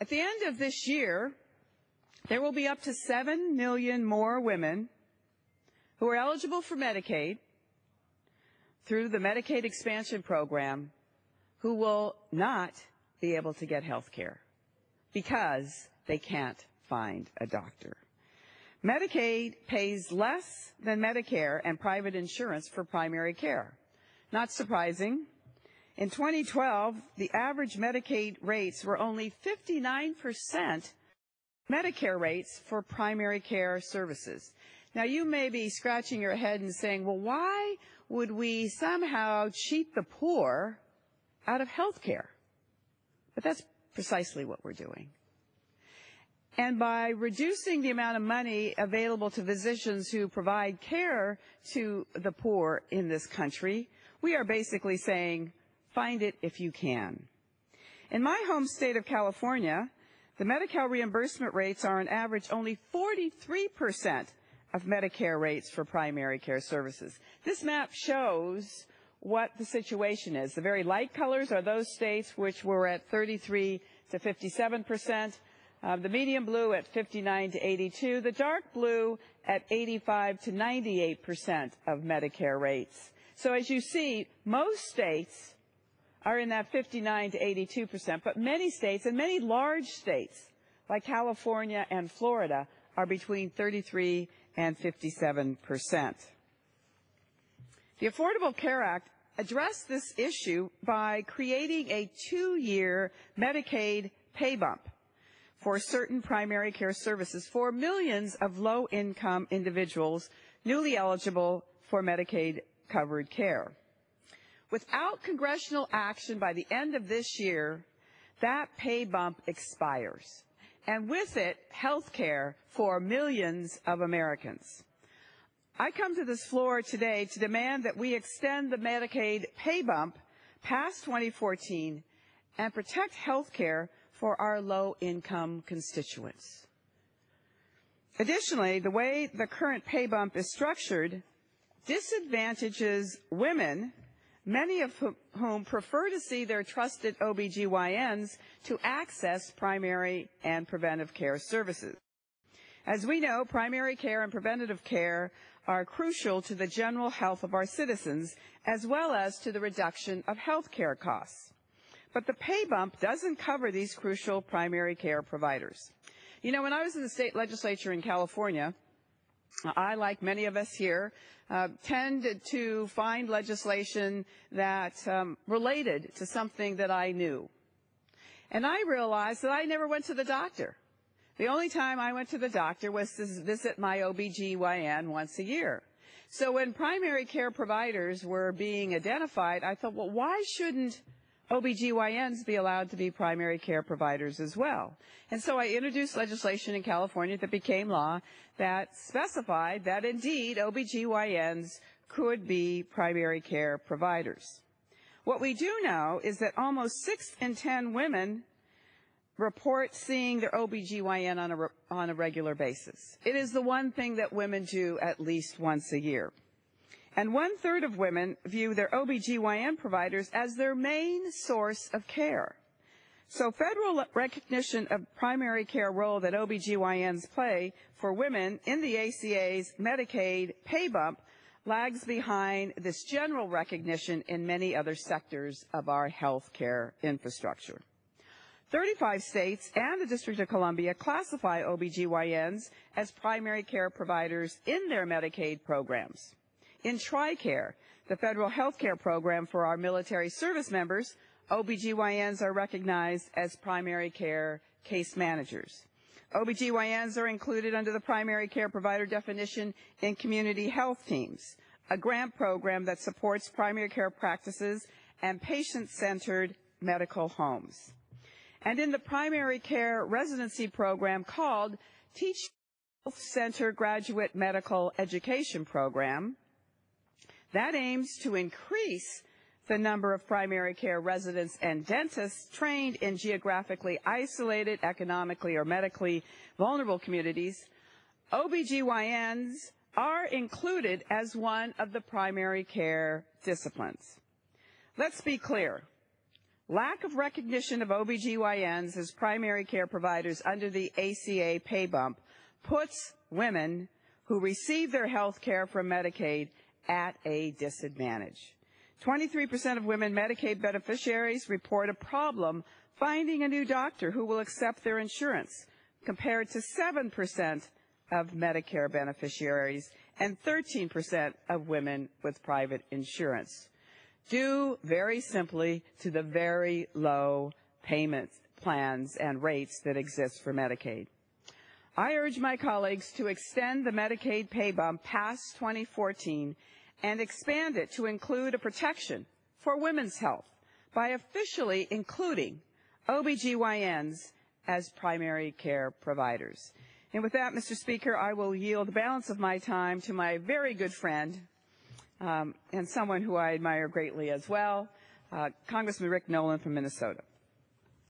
At the end of this year, there will be up to 7 million more women who are eligible for Medicaid through the Medicaid expansion program who will not be able to get health care because they can't find a doctor. Medicaid pays less than Medicare and private insurance for primary care. Not surprising. In 2012, the average Medicaid rates were only 59% Medicare rates for primary care services. Now, you may be scratching your head and saying, well, why would we somehow cheat the poor out of health care? But that's precisely what we're doing. And by reducing the amount of money available to physicians who provide care to the poor in this country, we are basically saying, find it if you can. In my home state of California, the Medi-Cal reimbursement rates are on average only 43% of Medicare rates for primary care services. This map shows what the situation is. The very light colors are those states which were at 33 to 57%. The medium blue at 59 to 82, the dark blue at 85 to 98% of Medicare rates. So as you see, most states are in that 59 to 82%, but many states and many large states like California and Florida are between 33 and 57%. The Affordable Care Act addressed this issue by creating a 2-year Medicaid pay bump for certain primary care services for millions of low-income individuals newly eligible for Medicaid-covered care. Without congressional action by the end of this year, that pay bump expires, and with it, health care for millions of Americans. I come to this floor today to demand that we extend the Medicaid pay bump past 2014 and protect health care for our low-income constituents. Additionally, the way the current pay bump is structured disadvantages women, many of whom prefer to see their trusted OB-GYNs to access primary and preventive care services. As we know, primary care and preventative care are crucial to the general health of our citizens, as well as to the reduction of health care costs. But the pay bump doesn't cover these crucial primary care providers. You know, when I was in the state legislature in California, I, like many of us here, tended to find legislation that related to something that I knew. And I realized that I never went to the doctor. The only time I went to the doctor was to visit my OB-GYN once a year. So when primary care providers were being identified, I thought, well, why shouldn't OB-GYNs be allowed to be primary care providers as well? And so I introduced legislation in California that became law that specified that indeed OB-GYNs could be primary care providers. What we do know is that almost 6 in 10 women report seeing their OB-GYN on a regular basis. It is the one thing that women do at least once a year. And 1/3 of women view their OB-GYN providers as their main source of care. So federal recognition of primary care role that OB-GYNs play for women in the ACA's Medicaid pay bump lags behind this general recognition in many other sectors of our health care infrastructure. 35 states and the District of Columbia classify OB-GYNs as primary care providers in their Medicaid programs. In TRICARE, the federal health care program for our military service members, OB-GYNs are recognized as primary care case managers. OB-GYNs are included under the primary care provider definition in community health teams, a grant program that supports primary care practices and patient-centered medical homes. And in the primary care residency program called Teach Health Center Graduate Medical Education Program, that aims to increase the number of primary care residents and dentists trained in geographically isolated, economically or medically vulnerable communities. OB-GYNs are included as one of the primary care disciplines. Let's be clear. Lack of recognition of OB-GYNs as primary care providers under the ACA pay bump puts women who receive their health care from Medicaid at a disadvantage. 23% of women Medicaid beneficiaries report a problem finding a new doctor who will accept their insurance, compared to 7% of Medicare beneficiaries and 13% of women with private insurance, due very simply to the very low payment plans and rates that exist for Medicaid. I urge my colleagues to extend the Medicaid pay bump past 2014 and expand it to include a protection for women's health by officially including OB-GYNs as primary care providers. And with that, Mr. Speaker, I will yield the balance of my time to my very good friend and someone who I admire greatly as well, Congressman Rick Nolan from Minnesota.